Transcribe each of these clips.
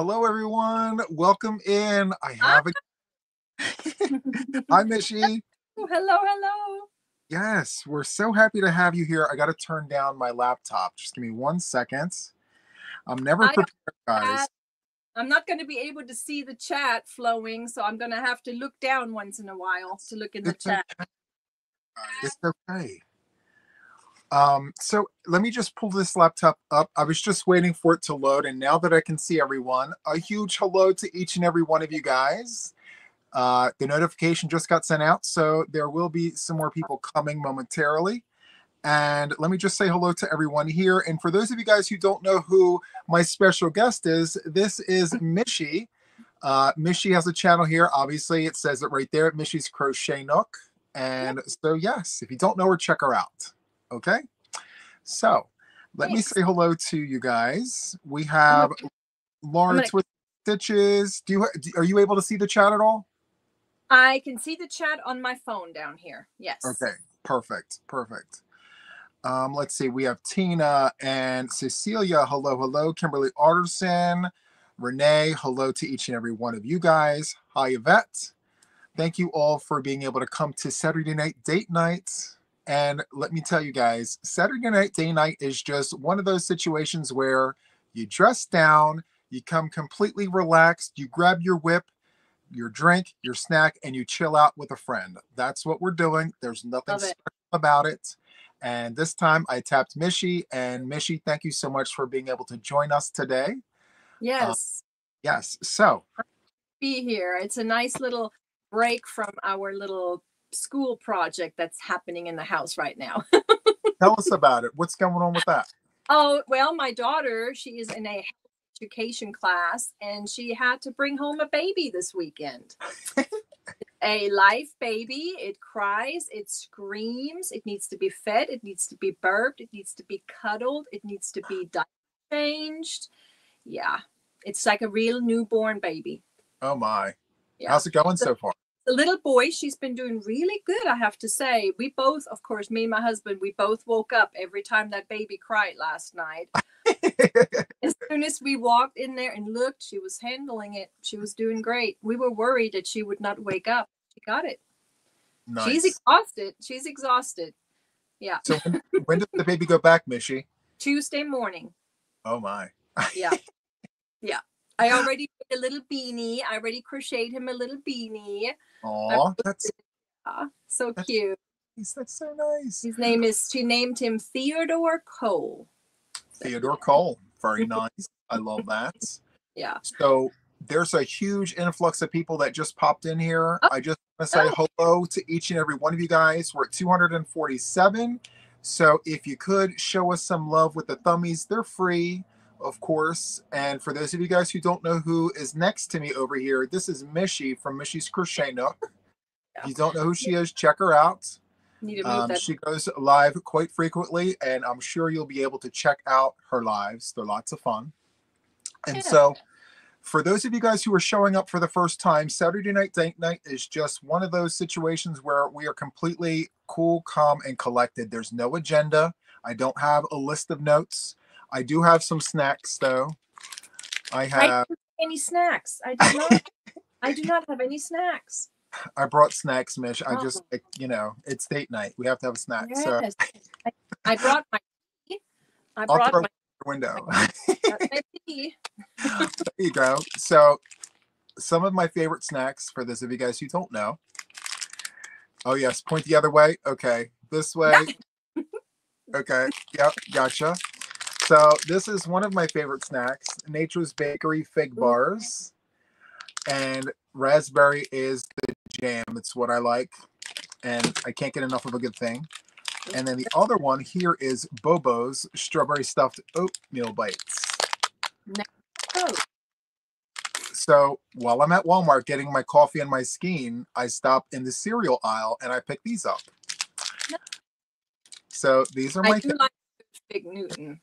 Hello, everyone. Welcome in. I Hi. have a. Hi, Mishi. Hello, hello. Yes, we're so happy to have you here. I got to turn down my laptop. Just give me 1 second. I'm never I prepared, guys. I'm not going to be able to see the chat flowing, so I'm going to have to look down once in a while to look in the It's chat. okay. It's okay. So let me just pull this laptop up. I was just waiting for it to load, and now that I can see everyone, a huge hello to each and every one of you guys. The notification just got sent out, so there will be some more people coming momentarily. And let me just say hello to everyone here. And for those of you guys who don't know who my special guest is, this is Mishi. Mishi has a channel here. Obviously, it says it right there, Mishi's Crochet Nook. And so, yes, if you don't know her, check her out. Okay? So, let me say hello to you guys. We have Lawrence with stitches. Are you able to see the chat at all? I can see the chat on my phone down here. Yes. Okay, perfect. Let's see. We have Tina and Cecilia. Hello, hello. Kimberly Arterson. Renee, hello to each and every one of you guys. Hi, Yvette. Thank you all for being able to come to Saturday night date night. And let me tell you guys, Saturday night date night is just one of those situations where you dress down, you come completely relaxed, you grab your whip, your drink, your snack, and you chill out with a friend. That's what we're doing. There's nothing special about it. And this time I tapped Mishi, and Mishi, thank you so much for being able to join us today. Yes. Yes. So be here. It's a nice little break from our little school project that's happening in the house right now. Tell us about it. What's going on with that? Oh, well, my daughter, she is in a education class, and she had to bring home a baby this weekend. A live baby. It cries, it screams, it needs to be fed, it needs to be burped, it needs to be cuddled, it needs to be changed. Yeah, it's like a real newborn baby. Oh my. Yeah. How's it going so far? The little boy, she's been doing really good, I have to say. We both, of course, me and my husband, we both woke up every time that baby cried last night. As soon as we walked in there and looked, she was handling it. She was doing great. We were worried that she would not wake up. She got it. Nice. She's exhausted. Yeah. So when does the baby go back, Mishi? Tuesday morning. Oh my. Yeah. Yeah. I already made a little beanie. I already crocheted him a little beanie. Oh, that's so cute. That's so nice. She named him Theodore Cole. Theodore Cole. Very nice. I love that. Yeah. So there's a huge influx of people that just popped in here. I just want to say hello to each and every one of you guys. We're at 247. So if you could show us some love with the thummies, they're free, of course. And for those of you guys who don't know who is next to me over here, this is Mishi from Mishi's Crochet Nook. Yeah. If you don't know who she is, check her out. She goes live quite frequently, and I'm sure you'll be able to check out her lives. They're lots of fun. And so for those of you guys who are showing up for the first time, Saturday night date night is just one of those situations where we are completely cool, calm, and collected. There's no agenda. I don't have a list of notes. I do have some snacks, though. I don't have any snacks. I do not have any snacks. I brought snacks, Mish. I just, it's date night. We have to have a snack. Yes. So I brought my tea. I'll throw it out the window. There you go. So some of my favorite snacks, for those of you guys who don't know. Oh, yes. Point the other way. Okay. This way. Okay. Yep. Gotcha. So this is one of my favorite snacks, Nature's Bakery Fig Bars. And raspberry is the jam. It's what I like. And I can't get enough of a good thing. And then the other one here is Bobo's Strawberry Stuffed Oatmeal Bites. So while I'm at Walmart getting my coffee and my skein, I stop in the cereal aisle and I pick these up. So these are my Big Newton.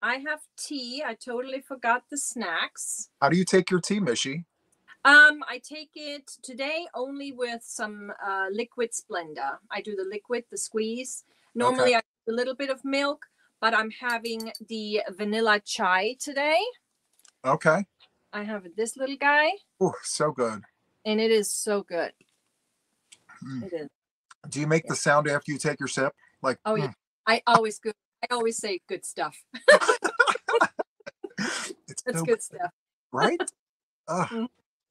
I have tea. I totally forgot the snacks. How do you take your tea, Mishi? I take it today only with some liquid Splenda. I do the liquid, the squeeze. Normally I do a little bit of milk, but I'm having the vanilla chai today. Okay. I have this little guy. Oh, so good. And it is so good. Mm. It is. Do you make the sound after you take your sip? Like, oh yeah, I always say good stuff. It's so good stuff, right?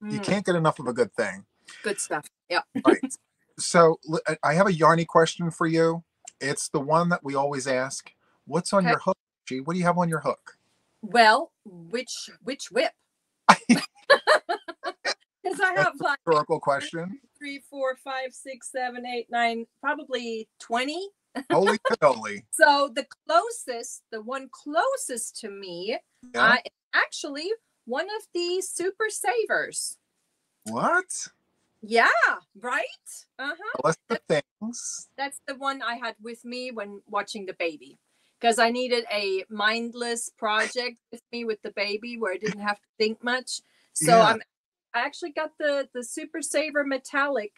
You can't get enough of a good thing. Good stuff. Yeah. Right. So I have a Yarny question for you. It's the one that we always ask. What's on your hook? G? What do you have on your hook? Well, which whip? Because I have like rhetorical question. 3, 4, 5, 6, 7, 8, 9, probably 20. Holy cannoli. So the one closest to me, actually one of the super savers. What? Yeah, right? List of things. That's the one I had with me when watching the baby. Because I needed a mindless project with me with the baby where I didn't have to think much. So I actually got the Super Saver Metallic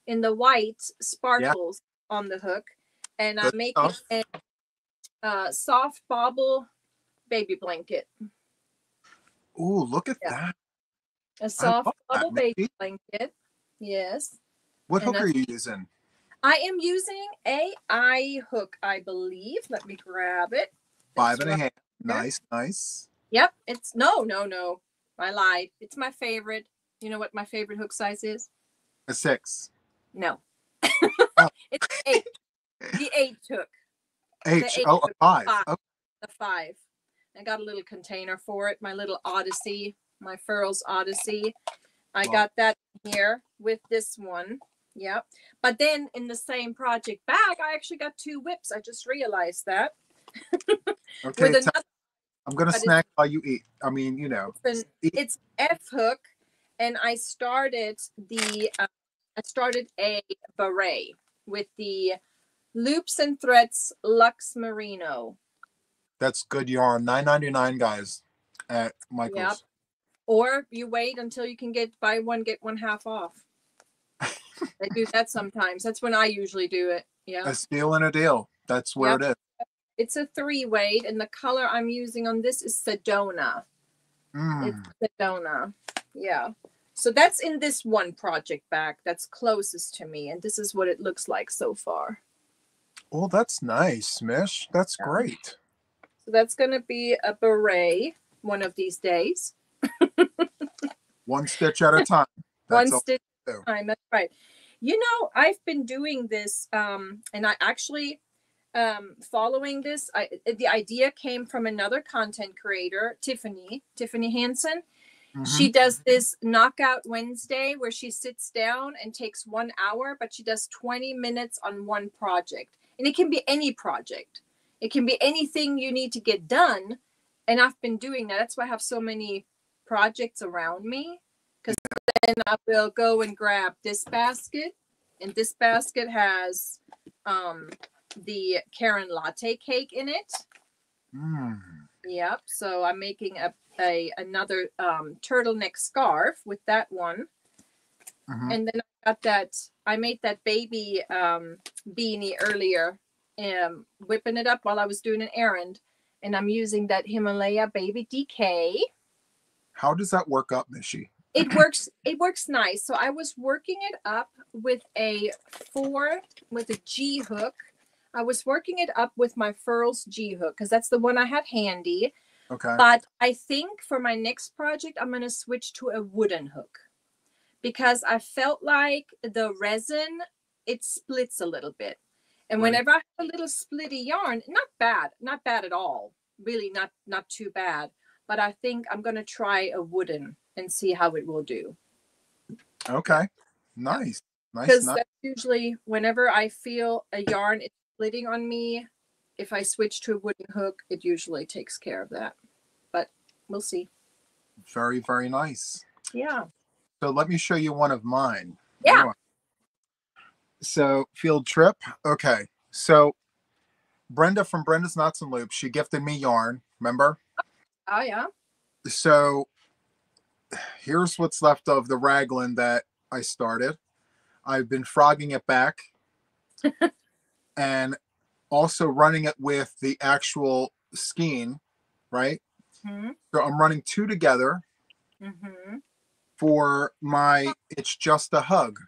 in the white sparkles on the hook. And I'm making a soft bobble baby blanket. Ooh, look at that. A soft bobble baby blanket. Yes. What hook are you using? I am using a I hook, I believe. Let me grab it. 5.5. Nice, nice. Yep. It's no. I lied. It's my favorite. You know what my favorite hook size is? A 6. No. It's 8. The 8 hook. H. Oh, a 5. The 5. I got a little container for it. My little Odyssey. My Furls Odyssey. I got that here with this one. Yeah. But then in the same project bag, I actually got 2 whips. I just realized that. Okay. I'm going to snack while you eat. I mean, you know. It's F hook. And I started a beret with the Loops and Threads Luxe Merino. That's good yarn. $9.99, guys, at Michael's. Yep. Or you wait until you can buy one, get one half off. They do that sometimes. That's when I usually do it. Yeah. A steal and a deal. That's where it is. It's a 3-weight, and the color I'm using on this is Sedona. It's Sedona. Yeah. So that's in this one project bag that's closest to me, and this is what it looks like so far. Oh, that's nice, Mish. That's great. So that's going to be a beret one of these days. One stitch at a time. One stitch at a time. That's right. You know, I've been doing this, and I actually, following this, the idea came from another content creator, Tiffany Hansen. She does this Knockout Wednesday where she sits down and takes 1 hour, but she does 20 minutes on one project. And it can be any project. It can be anything you need to get done. And I've been doing that. That's why I have so many projects around me. Because then I will go and grab this basket. And this basket has the Karen latte cake in it. Yep. So I'm making another turtleneck scarf with that one. And then I made that baby beanie earlier, whipping it up while I was doing an errand. And I'm using that Himalaya Baby DK. How does that work up, Mishy? It works nice. So I was working it up with a G hook. I was working it up with my Furls G hook because that's the one I had handy. Okay. But I think for my next project, I'm going to switch to a wooden hook because I felt like the resin, it splits a little bit. And whenever I have a little splitty yarn, not bad at all. Really not too bad. But I think I'm going to try a wooden and see how it will do. Okay. Nice. Because that's usually whenever I feel a yarn is splitting on me, if I switch to a wooden hook, it usually takes care of that. But we'll see. Very, very nice. Yeah. So let me show you one of mine. Yeah. So field trip. Okay. So Brenda from Brenda's Knots and Loops, she gifted me yarn. Remember? Oh, yeah. So here's what's left of the raglan that I started. I've been frogging it back. And also running it with the actual skein, right? Mm-hmm. So I'm running 2 together Mm-hmm. for my It's Just a Hug.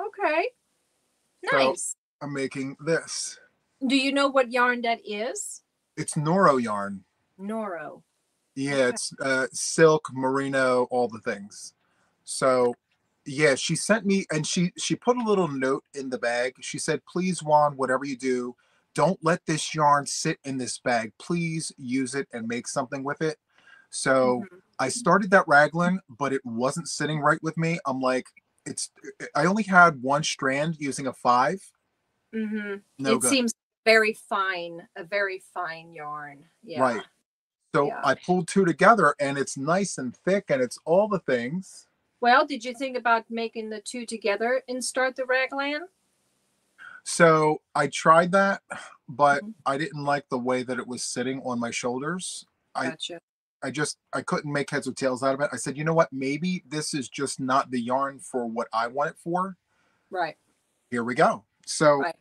Okay. So Nice. I'm making this. Do you know what yarn that is? It's Noro yarn. Noro. Yeah, Okay. it's silk, merino, all the things. So yeah, she sent me, and she put a little note in the bag. She said, please, Juan, whatever you do, don't let this yarn sit in this bag. Please use it and make something with it. So Mm-hmm. I started that raglan, but it wasn't sitting right with me. I'm like, I only had 1 strand using a 5. Mm-hmm. No It good. seems very fine, a very fine yarn. Yeah. Right. So Yeah. I pulled 2 together, and it's nice and thick, and it's all the things. Well, did you think about making the 2 together and start the raglan? So I tried that, but Mm-hmm. I didn't like the way that it was sitting on my shoulders. I Gotcha. I couldn't make heads or tails out of it. I said, you know what? Maybe this is just not the yarn for what I want it for. Right. Here we go. So Right.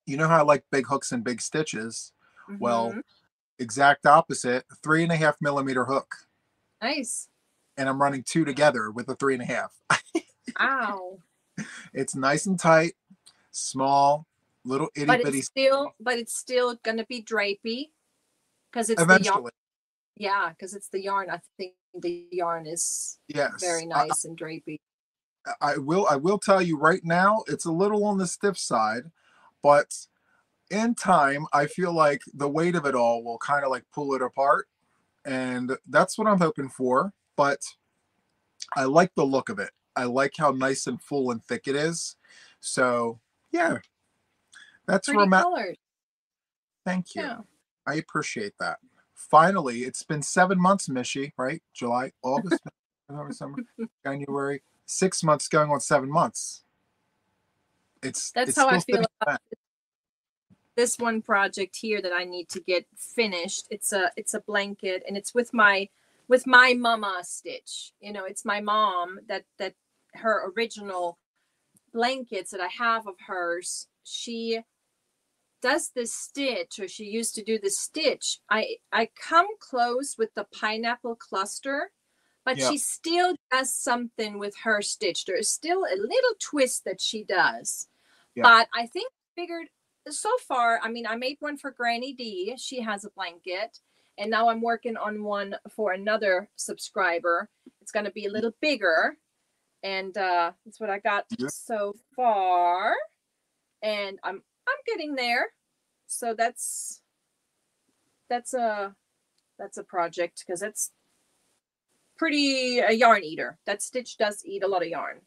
you know how I like big hooks and big stitches? Well, Mm-hmm. exact opposite, 3.5 millimeter hook. Nice. And I'm running 2 together with a 3.5. Ow. It's nice and tight, small, little itty bitty. But it's still gonna be drapey because it's the yarn. Eventually, Yeah, because it's the yarn. I think the yarn is yes. very nice and drapey. I will tell you right now, it's a little on the stiff side, but in time, I feel like the weight of it all will kind of like pull it apart. And that's what I'm hoping for. But I like the look of it. I like how nice and full and thick it is. So yeah, that's where Pretty I'm at. colors. Thank you. Yeah. I appreciate that. Finally, it's been 7 months, Mishy, right? July, August, November, December, January. 6 months going on 7 months. That's It's how I still feel sitting about back. this one project here that I need to get finished. It's a blanket, and it's with my mama stitch. You know, it's my mom that her original blankets that I have of hers. She does this stitch, or she used to do the stitch. I come close with the pineapple cluster, but Yeah, she still does something with her stitch. There is still a little twist that she does. yeah. But I think I figured so far, I mean, I made one for Granny D. She has a blanket. And now I'm working on one for another subscriber. It's going to be a little bigger. And that's what I got Yeah. so far. And I'm getting there. So that's a project because it's pretty a yarn eater. That stitch does eat a lot of yarn.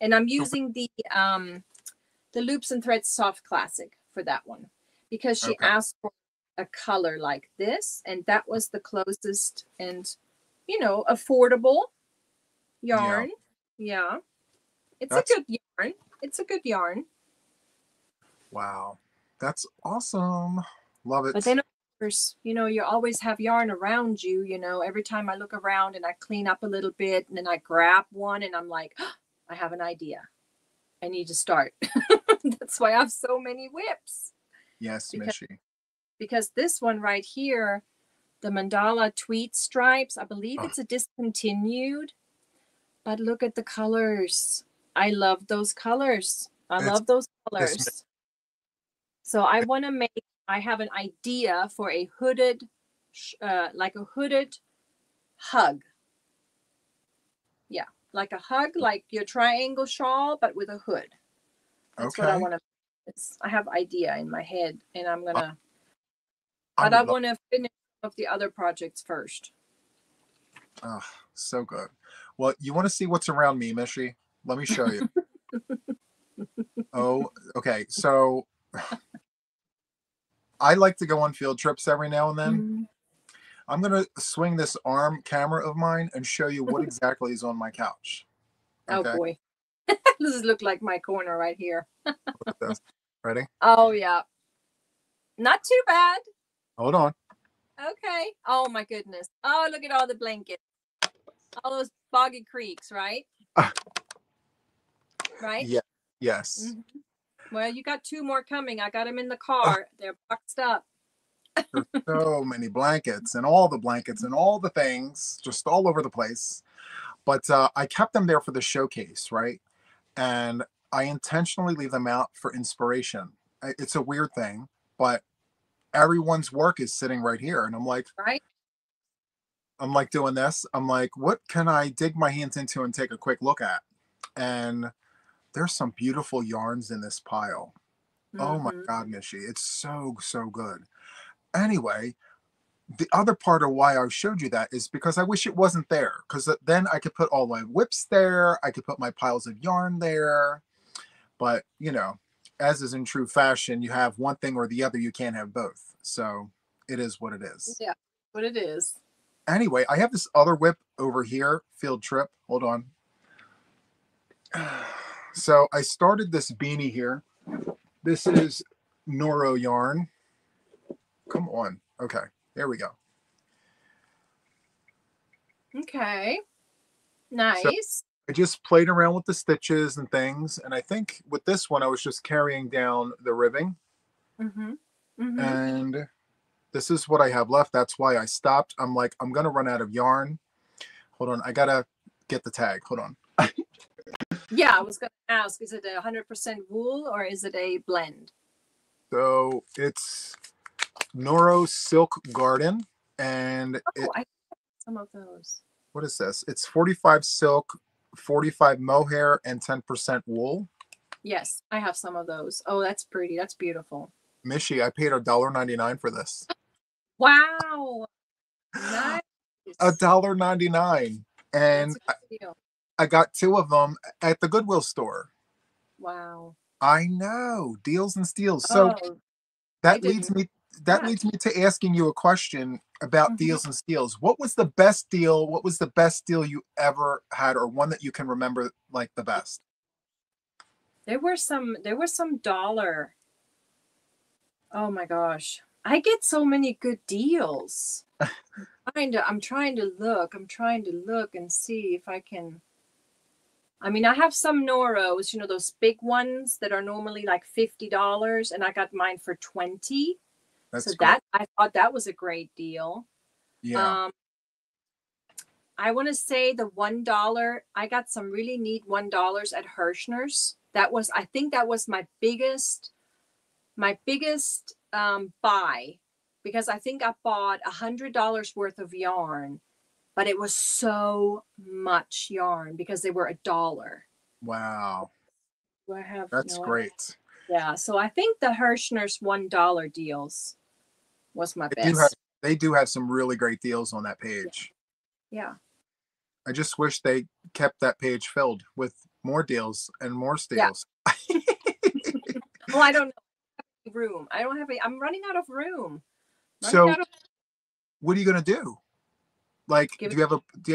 And I'm using the Loops and Threads Soft Classic for that one because she Okay. asked for a color like this, and that was the closest and affordable Yeah. yarn. Yeah, it's a That's good yarn. It's a good yarn. wow. That's awesome. Love But it. then, of course, you always have yarn around you. Every time I look around and I clean up a little bit, and then I grab one, and I'm like, oh, I have an idea. I need to start. That's why I have so many whips. Yes, Because Mishy. this one right here, the mandala tweed stripes, I believe Oh, it's a discontinued, but look at the colors. I love those colors. I it's love those this. colors. So I have an idea for a hooded, like a hooded hug. Yeah, like a hug, like your triangle shawl, but with a hood. That's what I Okay. want to. I have idea in my head, and I'm I, gonna. I But I would love. want to finish of the other projects first. Oh, so good. Well, you want to see what's around me, Mishy? Let me show you. Oh, okay. So I like to go on field trips every now and then. Mm. I'm gonna swing this arm camera of mine and show you what exactly is on my couch. Oh Okay. boy, this look like my corner right here. Look at this. Ready? Oh yeah, not too bad. Hold on. Okay. Oh my goodness. Oh, look at all the blankets, all those boggy creeks, right? Right. Yeah. Yes. Mm-hmm. Well, you got 2 more coming. I got them in the car. They're boxed up. There's so many blankets and all the blankets and all the things just all over the place. But I kept them there for the showcase, right? And I intentionally leave them out for inspiration. It's a weird thing, but everyone's work is sitting right here. And Right? I'm like doing this. I'm like, what can I dig my hands into and take a quick look at? And there's some beautiful yarns in this pile. Oh my Mm-hmm. God, Mishi, it's so, so good. Anyway, the other part of why I showed you that is because I wish it wasn't there, because then I could put all my whips there. I could put my piles of yarn there. But, you know, as is in true fashion, you have one thing or the other. You can't have both. So it is what it is. Yeah, what it is. Anyway, I have this other whip over here, field trip. Hold on. So I started this beanie here. This is Noro yarn. Come on. Okay, there we go. Okay. Nice. So I just played around with the stitches and things. And I think with this one, I was just carrying down the ribbing. Mm-hmm. Mm-hmm. And this is what I have left. That's why I stopped. I'm like, I'm going to run out of yarn. Hold on. I got to get the tag. Hold on. Yeah, I was going to ask, is it 100% wool or is it a blend? So it's Noro Silk Garden. And I have some of those. What is this? It's 45 silk, 45 mohair, and 10% wool. Yes, I have some of those. Oh, that's pretty. That's beautiful. Mishi, I paid $1.99 for this. Wow. Nice. $1.99. And I got 2 of them at the Goodwill store. Wow. I know. Deals and steals. So that leads me to asking you a question about deals and steals. What was the best deal? What was the best deal you ever had, or one that you can remember like the best? There were some dollar. Oh my gosh. I get so many good deals. I'm trying to look and see if I can. I mean, I have some Noros, you know, those big ones that are normally like $50, and I got mine for $20. So that, I thought that was a great deal. Yeah. I want to say the $1, I got some really neat $1 at Hirschner's. That was, I think that was my biggest buy, because I think I bought $100 worth of yarn, but it was so much yarn because they were $1. Wow. That's great. Yeah. So I think the Hirschner's $1 deals was my best. They do have some really great deals on that page. Yeah. I just wish they kept that page filled with more deals and more steals. Yeah. Well, I don't know. Room. I don't have I'm running out of room. What are you going to do? Like, do you have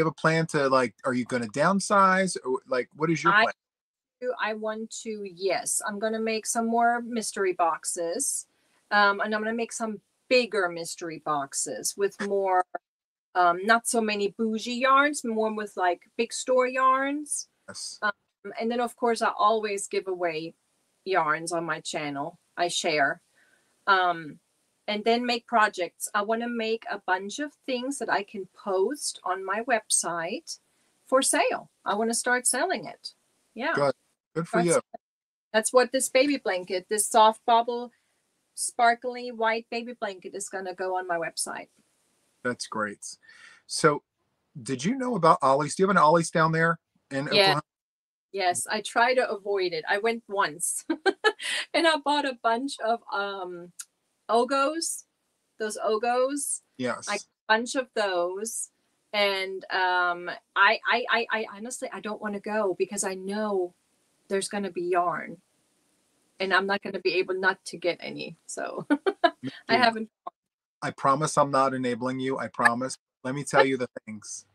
a plan to, like, are you going to downsize, or like, what is your plan? I want to, yes, I'm going to make some more mystery boxes. And I'm going to make some bigger mystery boxes with more, not so many bougie yarns, more with like big store yarns. Yes. And then of course I always give away yarns on my channel. I share. And then make projects. I want to make a bunch of things that I can post on my website for sale. I want to start selling it. Yeah. Good for you. That's what this baby blanket, this soft bubble, sparkly white baby blanket is going to go on my website. That's great. So did you know about Ollie's? Do you have an Ollie's down there in Oklahoma? Yes, I try to avoid it. I went once and I bought a bunch of Ogos, those Ogos. Yes. A bunch of those. And I honestly, I don't want to go because I know there's going to be yarn and I'm not going to be able not to get any. So I haven't. I promise I'm not enabling you. I promise. Let me tell you the things.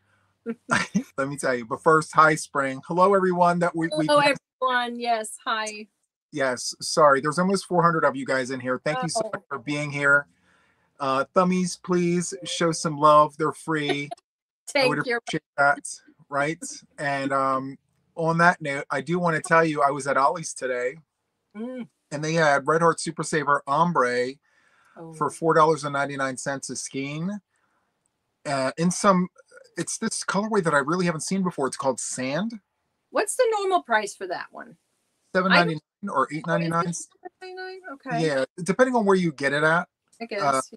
Let me tell you. But first, hi, Spring. Hello, everyone. Hello, everyone. Yes. Hi. Yes. Sorry. There's almost 400 of you guys in here. Thank you so much for being here. Thummies, please show some love. They're free. I would appreciate that. Right. And on that note, I do want to tell you I was at Ollie's today. and they had Red Heart Super Saver Ombre for Oh, $4.99 a skein. In some, it's this colorway that I really haven't seen before. It's called Sand. what's the normal price for that one? Seven I ninety don't. nine or Oh, is it $8.99. 7.99? Okay, Yeah, depending on where you get it at. I Uh, guess.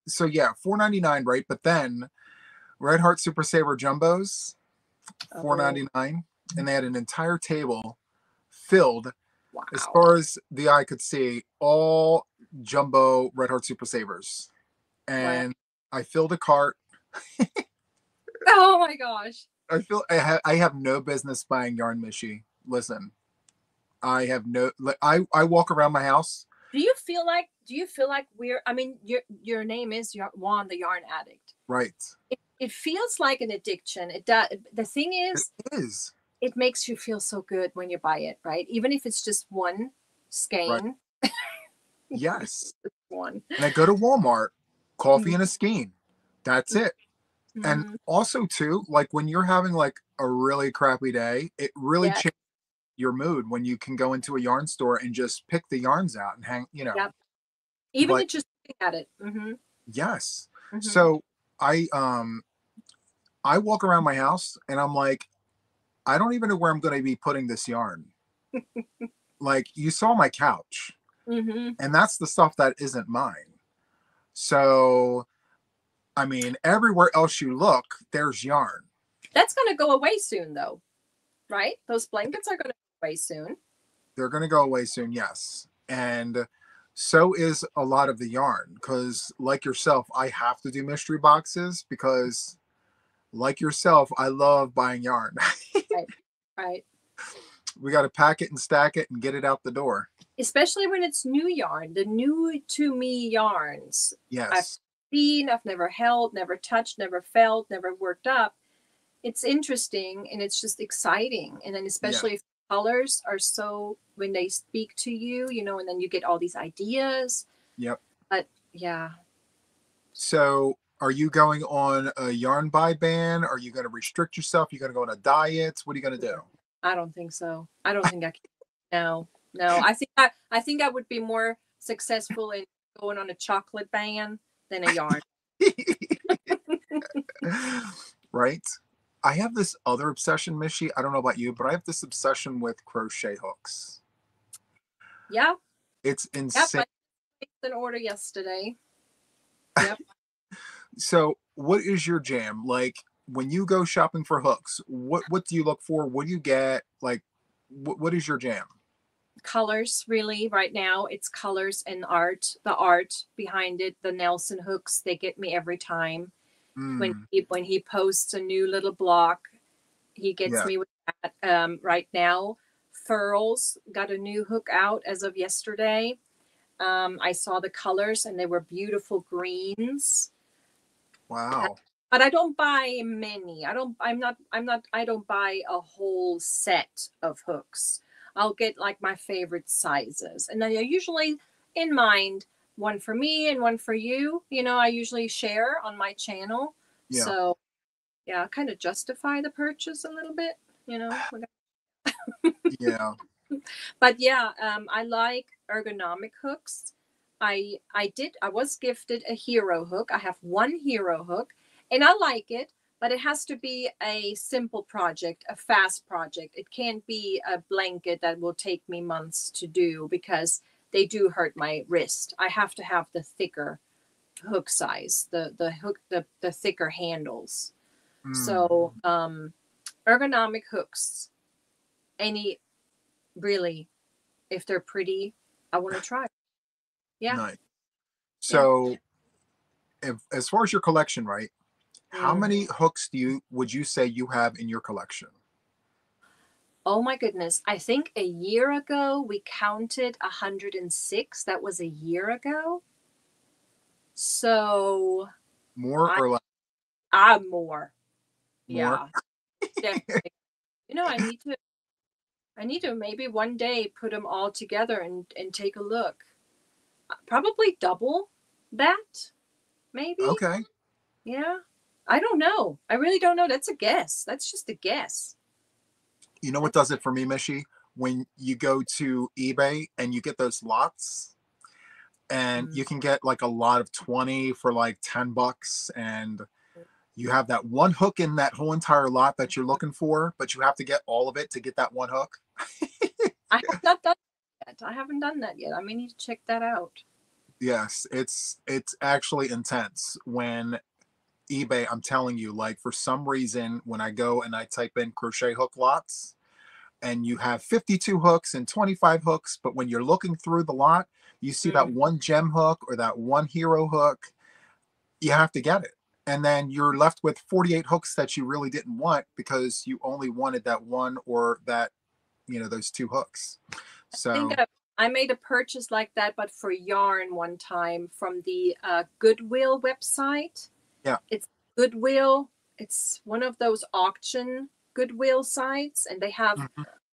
so yeah, $4.99, right? But then Red Heart Super Saver Jumbos, Oh, $4.99, and they had an entire table filled, as wow. far as the eye could see, all jumbo Red Heart Super Savers. Wow. And I filled a cart. Oh my gosh. I have no business buying yarn, Mishy. Listen, I have no. I walk around my house. Do you feel like we're, I mean, your name is Juan the Yarn Addict. Right. It feels like an addiction. It does. The thing It is, is. it makes you feel so good when you buy it, right? Even if it's just one Right. skein. Yes. One. And I go to Walmart, coffee Mhm. and a skein. That's it. And Mhm. also too, like when you're having like a really crappy day, it really Yeah. changes your mood when you can go into a yarn store and just pick the yarns out and hang, Yep. Even But it just looking at it. Mm-hmm. yes. Mm-hmm. So I walk around my house and I'm like, I don't even know where I'm going to be putting this yarn. Like you saw my couch, Mm-hmm. and that's the stuff that isn't mine. So, I mean, everywhere else you look, there's yarn. That's gonna go away soon, though, right? Those blankets are gonna go away soon. They're going to go away soon, yes. And so is a lot of the yarn because, like yourself, I have to do mystery boxes because, like yourself, I love buying yarn. Right. Right. We got to pack it and stack it and get it out the door. Especially when it's new yarn, the new to me yarns. I've Yes. seen, I've never held, never touched, never felt, never worked up. It's interesting and it's just exciting. And then Yeah. especially if colors are so, when they speak to you, and then you get all these ideas. Yep. But yeah, So, are you going on a yarn buy ban? Are you going to restrict yourself? Are you going to go on a diet? What are you going to do? I don't think so. I don't think I can. No, no. I think I would be more successful in going on a chocolate ban than a yarn. Right? I have this other obsession, Mishy. I don't know about you, but I have this obsession with crochet hooks. Yeah. It's Yep. insane. I placed an order yesterday. Yep. So, what is your jam? Like when you go shopping for hooks, what do you look for? What do you get? Like what is your jam? Colors, really, right now. It's colors and art. The art behind it, the Nelson hooks, they get me every time. When Mm, he posts a new little block, he gets yeah. me with that. Right now, Furls got a new hook out as of yesterday. I saw the colors and they were beautiful greens. Wow. But I don't buy many. I don't buy a whole set of hooks. I'll get like my favorite sizes. And then I usually in mind one for me and one for you. I usually share on my channel. Yeah. So yeah, kind of justify the purchase a little bit, you know. Yeah. But yeah, I like ergonomic hooks. I was gifted a hero hook. I have one hero hook and I like it, but it has to be a simple project, a fast project. It can't be a blanket that will take me months to do because they do hurt my wrist. I have to have the thicker hook size, the thicker handles. Mm, So ergonomic hooks, any really, if they're pretty, I want to try. Yeah, nice. yeah. So, as far as your collection, right? How Mhm. many hooks would you say you have in your collection? Oh my goodness. I think a year ago we counted 106. That was a year ago. So More I or less? I'm more. More? Yeah, definitely. I need to maybe one day put them all together and take a look. Probably double that, maybe. Okay. Yeah. I don't know. I really don't know. That's a guess. That's just a guess. You know what That's does it for me, Mishy? when you go to eBay and you get those lots, and you can get like a lot of 20 for like $10, and you have that one hook in that whole entire lot that you're looking for, but you have to get all of it to get that one hook. I have not done that yet. I haven't done that yet. I may need to check that out. Yes, it's actually intense when eBay, I'm telling you, like for some reason, when I go and I type in crochet hook lots, and you have 52 hooks and 25 hooks, but when you're looking through the lot, you see that one gem hook or that one hero hook, you have to get it. And then you're left with 48 hooks that you really didn't want because you only wanted that one or that, those two hooks. So I think I made a purchase like that, but for yarn one time from the Goodwill website. Yeah. It's Goodwill. It's one of those auction Goodwill sites, and they have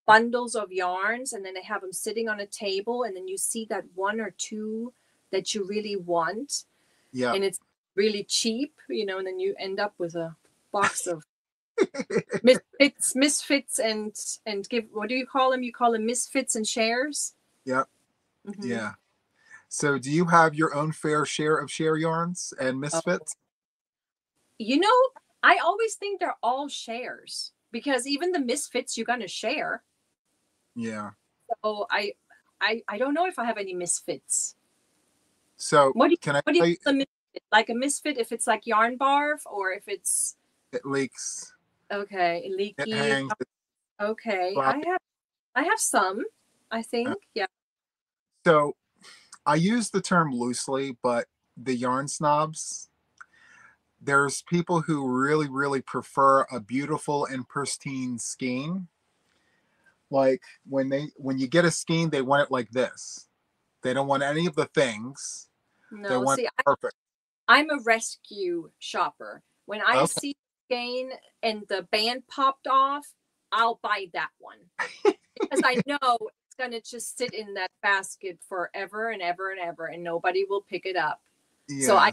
bundles of yarns, and then they have them sitting on a table, and then you see that one or two that you really want. Yeah. And it's really cheap, and then you end up with a box of misfits and give, what do you call them? You call them misfits and shares. Yeah. Yeah. So do you have your own fair share of share yarns and misfits? I always think they're all shares, because even the misfits you're going to share. Yeah. So I don't know if I have any misfits. So what do you misfit? Like a misfit, if it's like yarn barf, or if it's It leaks. Okay, leaky. It hangs. Okay, I have some, I think. Yeah. So I use the term loosely, but the yarn snobs, there's people who really, really prefer a beautiful and pristine skein. Like when you get a skein, they want it like this. They don't want any of the things. They No, want see, it perfect. I'm a rescue shopper. When I see skein and the band popped off, I'll buy that one. Because I know it's going to just sit in that basket forever and ever and ever, and nobody will pick it up. Yeah. So I'm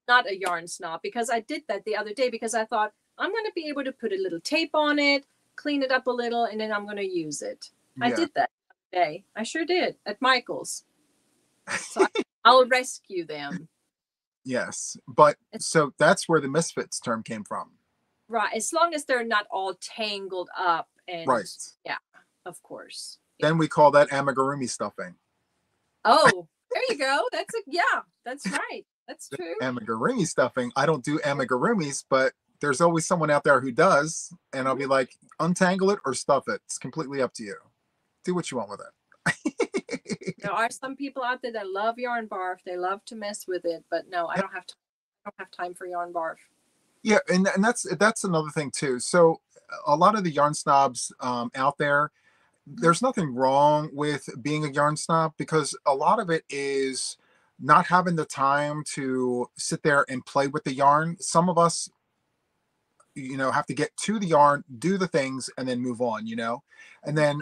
not a yarn snob, because I did that the other day, because I thought I'm going to be able to put a little tape on it, clean it up a little, and then I'm going to use it. I did that the other day. I sure did, at Michael's. So I'll rescue them. Yes. But so that's where the misfits term came from. Right. As long as they're not all tangled up. And right. Yeah, of course. Then we call that amigurumi stuffing. Oh, there you go. That's right. That's true. Amigurumi stuffing. I don't do amigurumis, but there's always someone out there who does. And I'll be like, untangle it or stuff it. It's completely up to you. Do what you want with it. There are some people out there that love yarn barf. They love to mess with it, but no, I don't have time. I don't have time for yarn barf. Yeah, and that's another thing too. So a lot of the yarn snobs out there, there's nothing wrong with being a yarn snob, because a lot of it is not having the time to sit there and play with the yarn. Some of us, have to get to the yarn, do the things, and then move on, and then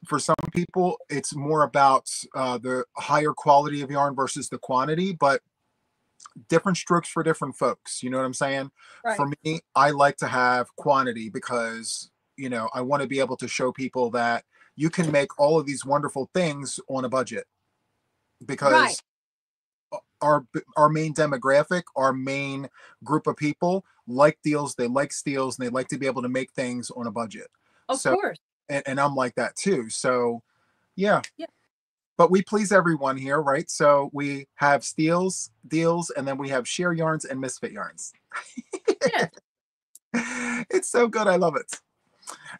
for some people, it's more about the higher quality of yarn versus the quantity, but different strokes for different folks. You know what I'm saying? Right. For me, I like to have quantity because, I want to be able to show people that you can make all of these wonderful things on a budget, because our main demographic, our main group of people like deals, they like steals, and they like to be able to make things on a budget. Of course. And I'm like that too. So, yeah. But we please everyone here, right? So we have steals, deals, and then we have share yarns and misfit yarns. Yeah. It's so good. I love it.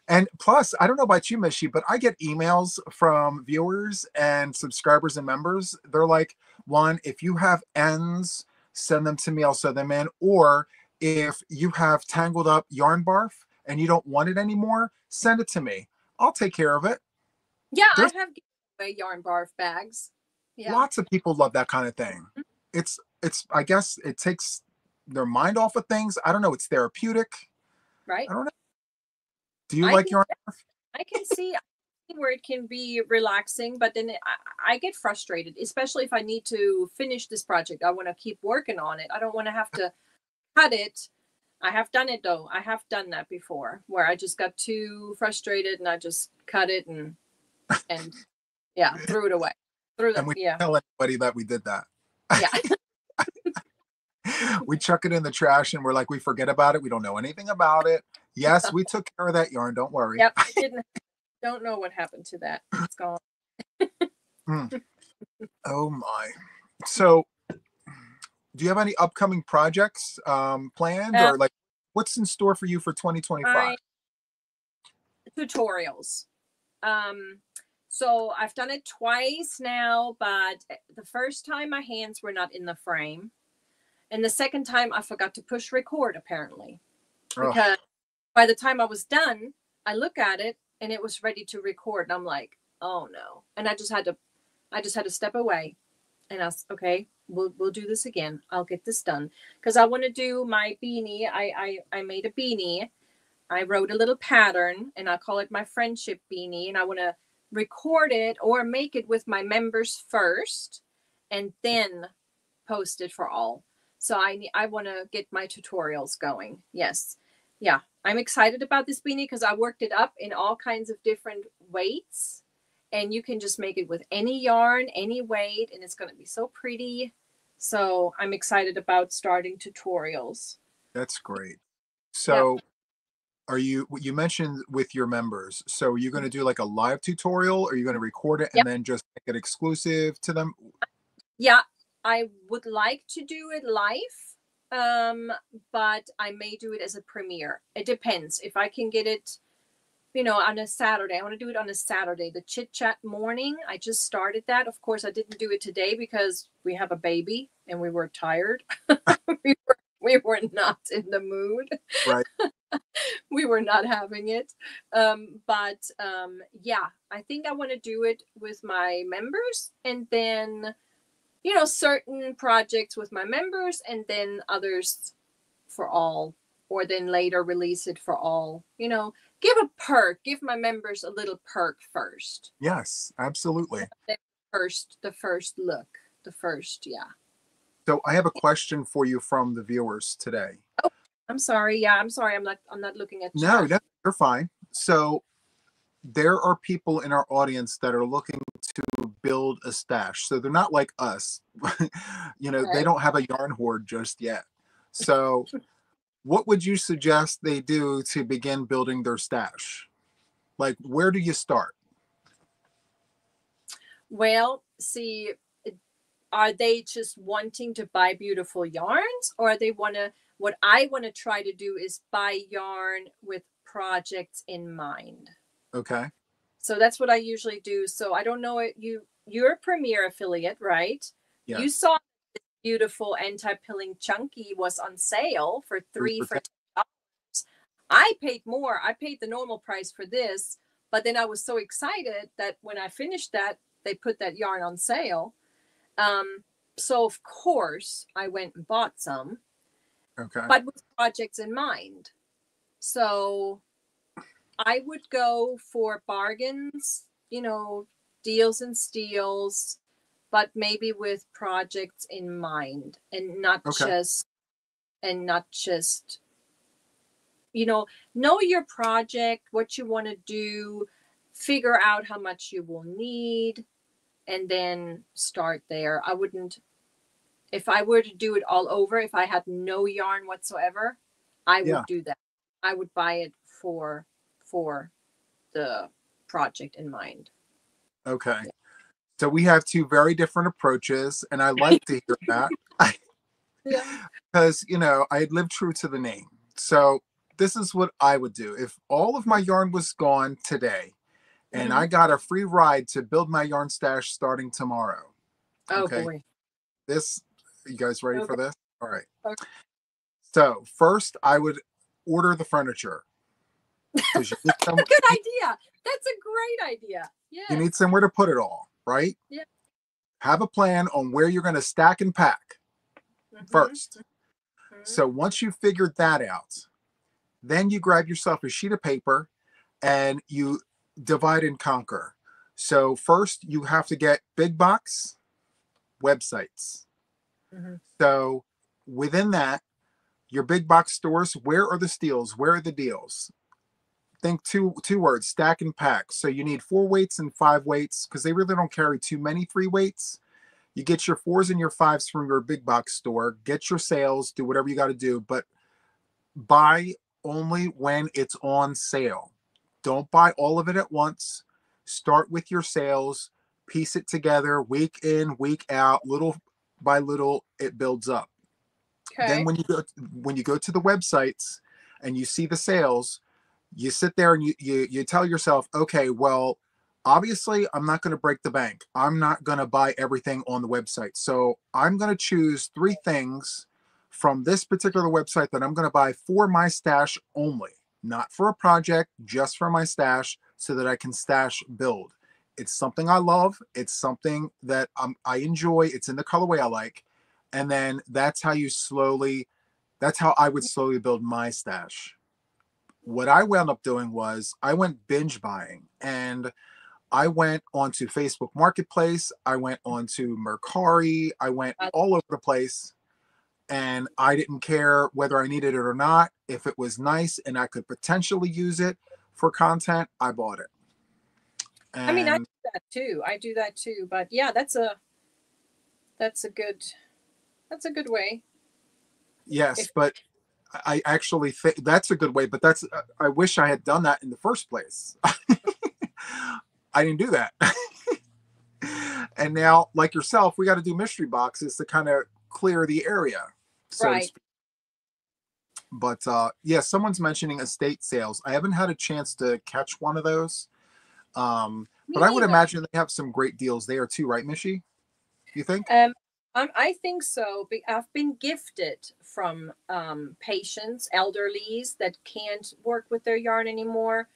And plus, I don't know about you, Mishi, but I get emails from viewers and subscribers and members. They're like, Juan, if you have ends, send them to me. I'll sew them in. Or if you have tangled up yarn barf and you don't want it anymore, send it to me. I'll take care of it. Yeah, I have given away yarn barf bags. Yeah. Lots of people love that kind of thing. It's I guess it takes their mind off of things. I don't know. It's therapeutic. Right. I don't know. Do you like yarn barf? I can see where it can be relaxing, but then I get frustrated, especially if I need to finish this project. I want to keep working on it. I don't want to have to cut it. I have done it though. I have done that before, where I just got too frustrated and I just cut it and and yeah, threw it away. And we Yeah. didn't tell anybody that we did that. Yeah. We chuck it in the trash and we're like, we forget about it. We don't know anything about it. Yes, we took care of that yarn. Don't worry. Yep. I didn't. Don't know what happened to that. It's gone. Mm. Oh my. So do you have any upcoming projects planned, or like what's in store for you for 2025? Tutorials. So I've done it twice now, but the first time my hands were not in the frame. And the second time I forgot to push record, apparently. Because by the time I was done, I look at it and it was ready to record. And I'm like, oh no. And I just had to step away. And I was, okay, we'll do this again. I'll get this done. Because I want to do my beanie. I made a beanie. I wrote a little pattern and I call it my friendship beanie. And I want to record it or make it with my members first and then post it for all. So I want to get my tutorials going. Yes. Yeah. I'm excited about this beanie because I worked it up in all kinds of different weights. And you can just make it with any yarn, any weight, and it's going to be so pretty. So I'm excited about starting tutorials. That's great. So you mentioned with your members, so are you going to do like a live tutorial, or are you going to record it and then just make it exclusive to them? Yeah, I would like to do it live, but I may do it as a premiere. It depends. If I can get it, on a Saturday. I want to do it on a Saturday, the Chit Chat morning. I just started that. Of course, I didn't do it today because we have a baby and we were tired. we were not in the mood. Right. We were not having it. Yeah, I think I want to do it with my members, and then, certain projects with my members, and then others for all, or then later release it for all, give a perk, give my members a little perk first. Yes, absolutely. The first look, yeah. So I have a question for you from the viewers today. Oh, I'm sorry. Yeah, I'm sorry. I'm not looking at No, you're fine. So there are people in our audience that are looking to build a stash. So they're not like us. They don't have a yarn hoard just yet. So what would you suggest they do to begin building their stash? Like, where do you start? Well, see, are they just wanting to buy beautiful yarns, or what I want to try to do is buy yarn with projects in mind. Okay. So that's what I usually do. So I don't know, you're a Premier affiliate, right? Yes. You saw this beautiful anti-pilling chunky was on sale for $3 for $10. I paid more. I paid the normal price for this, but then I was so excited that when I finished that, they put that yarn on sale. So of course I went and bought some, but with projects in mind. So I would go for bargains, deals and steals, but maybe with projects in mind, and not just, know your project, what you want to do, figure out how much you will need, and then start there. I wouldn't, if I were to do it all over, if I had no yarn whatsoever, I would do that. I would buy it for the project in mind. Okay. Yeah. So we have two very different approaches, and I like to hear that. Because, I lived true to the name. So this is what I would do. If all of my yarn was gone today, and I got a free ride to build my yarn stash starting tomorrow. Okay. Oh boy. You guys ready for this? All right. Okay. So first I would order the furniture. That's a good idea. That's a great idea. Yeah. You need somewhere to put it all, right? Yeah. Have a plan on where you're going to stack and pack first. So once you figured that out, then you grab yourself a sheet of paper and you divide and conquer. So first you have to get big box websites. So within that, your big box stores, where are the steals? Where are the deals? think two words, stack and pack. So you need 4 weights and 5 weights because they really don't carry too many 3 weights. You get your 4s and your 5s from your big box store, get your sales, do whatever you got to do, but buy only when it's on sale. Don't buy all of it at once. Start with your sales, piece it together week in, week out, little by little, it builds up. Then Okay. when you go to the websites and you see the sales, you sit there and you tell yourself, okay, well, obviously I'm not going to break the bank. I'm not going to buy everything on the website. So I'm going to choose 3 things from this particular website that I'm going to buy for my stash only, not for a project, just for my stash so that I can stash build. It's something I love. It's something that I enjoy. It's in the colorway I like. And then that's how I would slowly build my stash. What I wound up doing was I went binge buying, and I went onto Facebook Marketplace. I went onto Mercari. I went all over the place, and I didn't care whether I needed it or not. If it was nice and I could potentially use it for content, I bought it. I mean, I And do that too. I do that too. But yeah, that's a good way. yes, If but I actually think that's a good way, but I wish I had done that in the first place. I didn't do that. And now, like yourself, we got to do mystery boxes to kind of clear the area, so to right. speak. But yeah, someone's mentioning estate sales. I haven't had a chance to catch one of those. Me But I would neither. imagine they have some great deals there too, right, Mishi? You think? I think so. I've been gifted from patients, elderlies that can't work with their yarn anymore.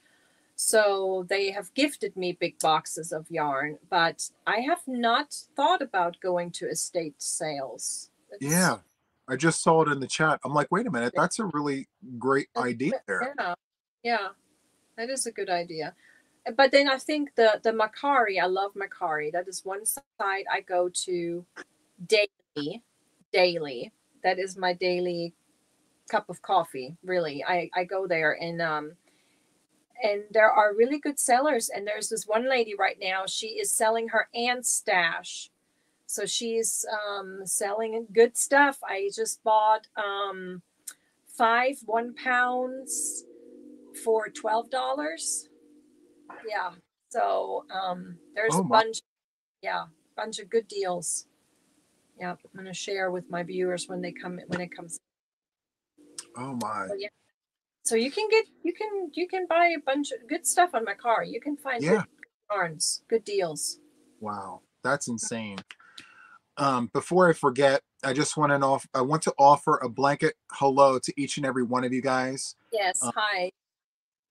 So they have gifted me big boxes of yarn, but I have not thought about going to estate sales. Yeah. I just saw it in the chat. I'm like, wait a minute, that's a really great idea there. Yeah, yeah, that is a good idea. But then I think the Macari, I love Macari. That is one site I go to daily. That is my daily cup of coffee. Really, I go there and there are really good sellers. And there's this one lady right now. She is selling her aunt's stash, so she's selling good stuff. I just bought 5 1 pounds for $12. Yeah. So there's Oh a my. bunch of good deals. Yeah, I'm gonna share with my viewers when it comes. Oh my. So, yeah. So you can buy a bunch of good stuff on my car. You can find Yeah. good yarns, good deals. Wow. That's insane. Before I forget, I want to offer a blanket hello to each and every one of you guys. Yes. Hi.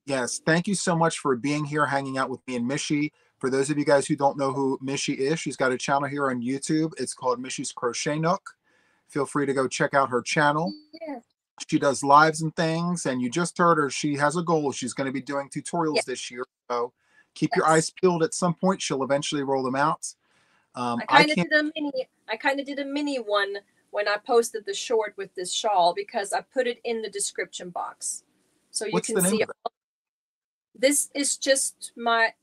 Yes, thank you so much for being here, hanging out with me and Mishi. For those of you guys who don't know who Mishi is, she's got a channel here on YouTube. It's called Mishi's Crochet Nook. Feel free to go check out her channel. Yeah. She does lives and things, and you just heard her. She has a goal. She's going to be doing tutorials this year. So keep your eyes Yes. peeled. At some point, she'll eventually roll them out. I I kind of can't. did a mini. I kind of did a mini one when I posted the short with this shawl because I put it in the description box, so you What's can the name see. of it? This is just my.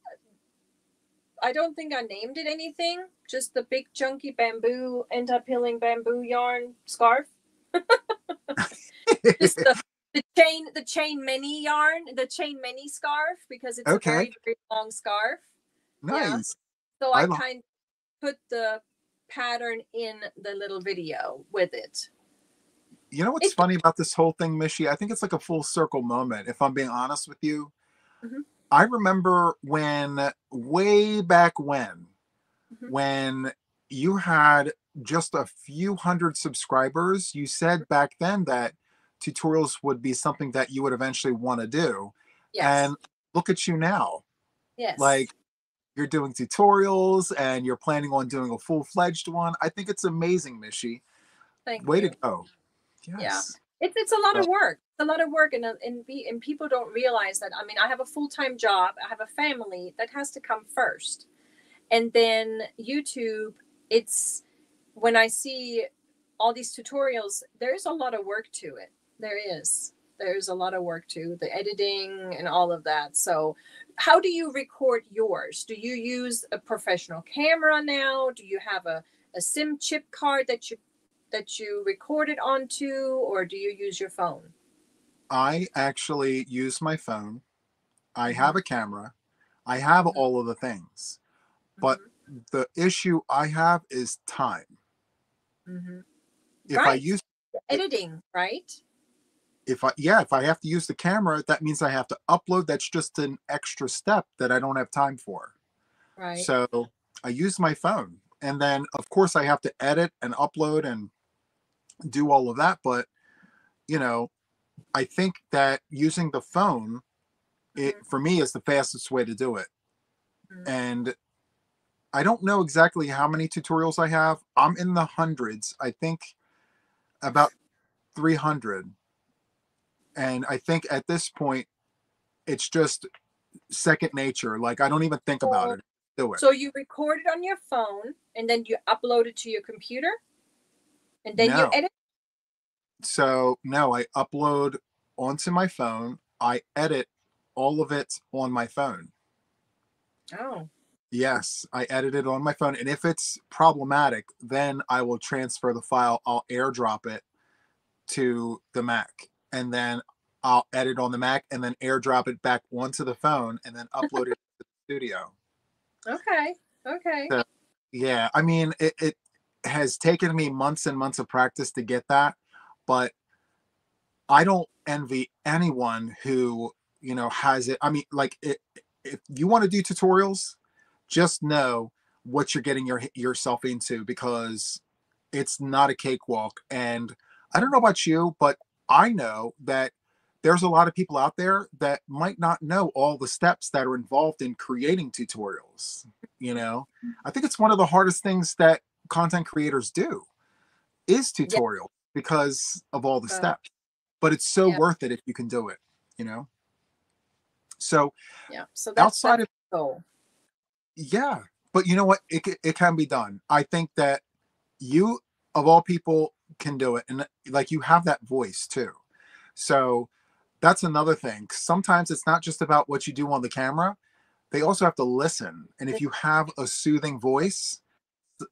I don't think I named it anything. Just the big chunky bamboo anti-peeling bamboo yarn scarf. Just the chain many yarn, the chain many scarf because it's a Okay, very very long scarf. Yeah. nice. So I I love. kind of put the pattern in the little video with it. You know what's It. funny about this whole thing, Mishi? I think it's like a full circle moment. If I'm being honest with you, Mhm, I remember when way back mhm. when you had just a few hundred subscribers, you said back then that tutorials would be something that you would eventually want to do. Yes. And look at you now. Yes. Like you're doing tutorials and you're planning on doing a full-fledged one. I think it's amazing, Mishi. Thank Way to you. go. Yeah. Yes. It's a lot Uh, of work. It's a lot of work, and people don't realize that. I mean, I have a full-time job. I have a family that has to come first, and then YouTube. It's when I see all these tutorials. There's a lot of work to it. There is. there's a lot of work too, the editing and all of that. So how do you record yours? Do you use a professional camera now? Do you have a SIM chip card that you record it onto, or do you use your phone? I actually use my phone. I Mm-hmm. have a camera. I have Mm-hmm. all of the things. But the issue I have is time. Mm-hmm. If I Right. use Editing, right? if I have to use the camera, that means I have to upload. That's just an extra step that I don't have time for. Right. So I use my phone. And then of course I have to edit and upload and do all of that. But you know, I think that using the phone, it Mm-hmm. for me is the fastest way to do it. Mm-hmm. And I don't know exactly how many tutorials I have. I'm in the hundreds. I think about 300. And I think at this point, it's just second nature. Like I don't even think about So, it. Do it. so you record it on your phone and then you upload it to your computer and then you No. edit. So no, I upload onto my phone. I edit all of it on my phone. Oh. Yes, I edit it on my phone. And if it's problematic, then I will transfer the file. I'll airdrop it to the Mac. And then I'll edit on the Mac and then airdrop it back onto the phone and then upload it to the studio. Okay. Okay. So, yeah, I mean, it has taken me months and months of practice to get that, but I don't envy anyone who, has it. I mean, like, if you want to do tutorials, just know what you're getting yourself into because it's not a cakewalk. And I don't know about you, but I know that there's a lot of people out there that might not know all the steps that are involved in creating tutorials. I think it's one of the hardest things that content creators do is Yeah. tutorial because of all the Uh, steps. But it's so yeah. worth it if you can do it, you know? So Yeah. So outside that's of, the goal. yeah, but you know what? It can be done. I think that you, of all people, can do it. And like you have that voice too. So that's another thing. Sometimes it's not just about what you do on the camera, they also have to listen. And if you have a soothing voice,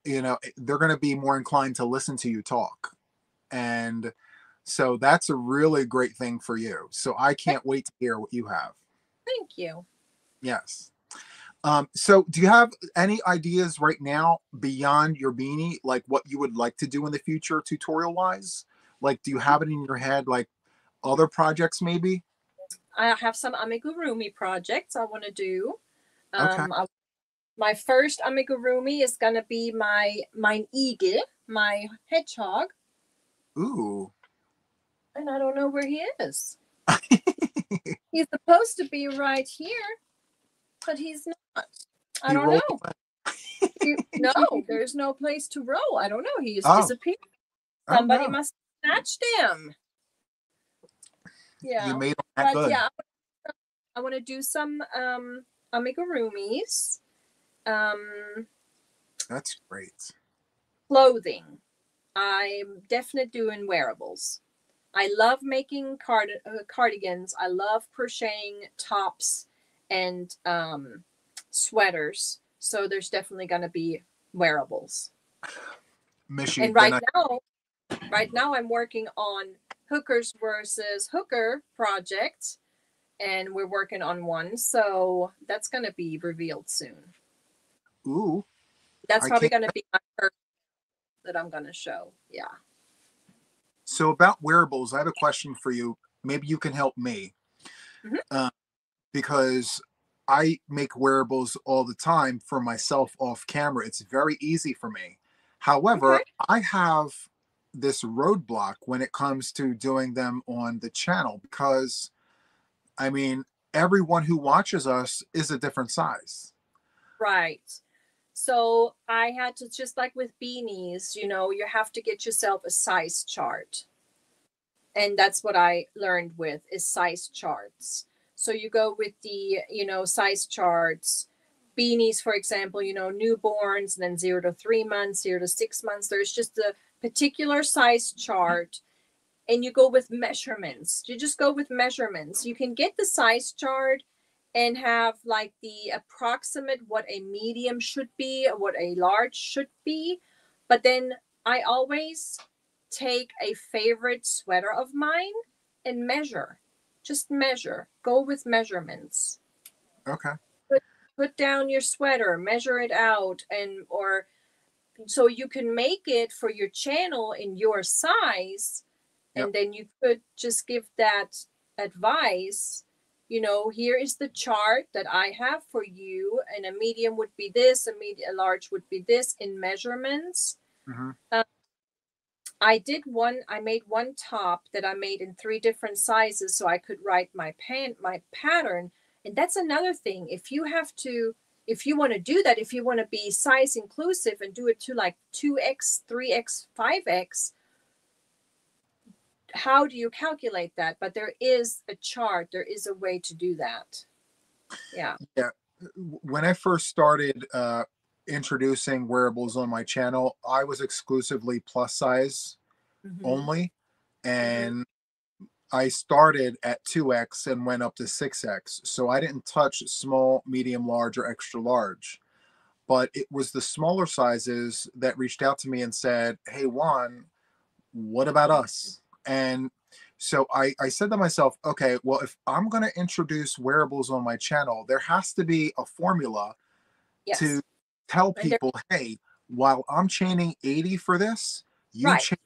they're going to be more inclined to listen to you talk. And so that's a really great thing for you. So I can't wait to hear what you have. Thank you. Yes. So do you have any ideas right now beyond your beanie, like what you would like to do in the future tutorial wise? Like, do you have it in your head, like other projects maybe? I have some amigurumi projects I want to do. Okay. My first amigurumi is gonna be my eagle, my hedgehog, Ooh. and I don't know where he is. He's supposed to be right here, but he's not. I He don't rolled know. away. No, there's no place to roll. I don't know. He has Oh, disappeared. oh Somebody no. must have snatched him. You Yeah, made him that but good. yeah, I want to do some amigurumis. That's great. Clothing. I'm definitely doing wearables. I love making cardigans. I love crocheting tops and sweaters. So there's definitely going to be wearables. Miss you. And right now I'm working on hookers versus hooker project, and we're working on one. So that's going to be revealed soon. Ooh. That's I probably can't. going to be my first that I'm going to show. Yeah. So about wearables, I have a question for you. Maybe you can help me. Mm-hmm. Because I make wearables all the time for myself off camera. It's very easy for me. However, Okay. I have this roadblock when it comes to doing them on the channel because, I mean, everyone who watches us is a different size. Right. So I had to, just like with beanies, you have to get yourself a size chart. And that's what I learned with is size charts. So you go with the, size charts. Beanies, for example, newborns, and then 0 to 3 months, 0 to 6 months. There's just a particular size chart. and you go with measurements. You just go with measurements. You can get the size chart and have like the approximate what a medium should be, or what a large should be. But then I always take a favorite sweater of mine and measure. Just measure. Go with measurements. Okay. Put down your sweater, measure it out, and or so you can make it for your channel in your size. Yep. And then you could just give that advice. You know, here is the chart that I have for you, and a medium would be this, a large would be this in measurements. Mm-hmm. I made one top that I made in 3 different sizes so I could write my pattern. And that's another thing. If you want to do that, if you want to be size inclusive and do it to like 2x, 3x, 5x, how do you calculate that? But there is a chart. There is a way to do that. Yeah. Yeah. When I first started introducing wearables on my channel, I was exclusively plus size only. And I started at 2X and went up to 6X. So I didn't touch small, medium, large, or extra large. But it was the smaller sizes that reached out to me and said, hey, Juan, what about us? And so I said to myself, okay, well, if I'm going to introduce wearables on my channel, there has to be a formula to tell people, hey, while I'm chaining 80 for this, you chain.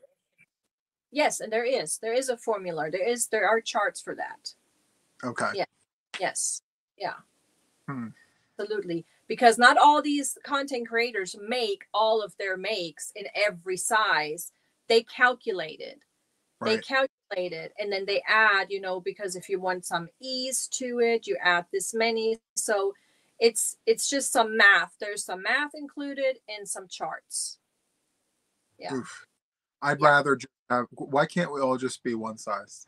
Yes, and there is a formula. There are charts for that. Okay. Yeah. Yes. Yeah. Absolutely. Because not all these content creators make all of their makes in every size. They calculate it. They calculate it, and then they add, you know, because if you want some ease to it, you add this many. So it's just some math. There's some math included and some charts. Yeah. Oof. I'd rather just why can't we all just be one size?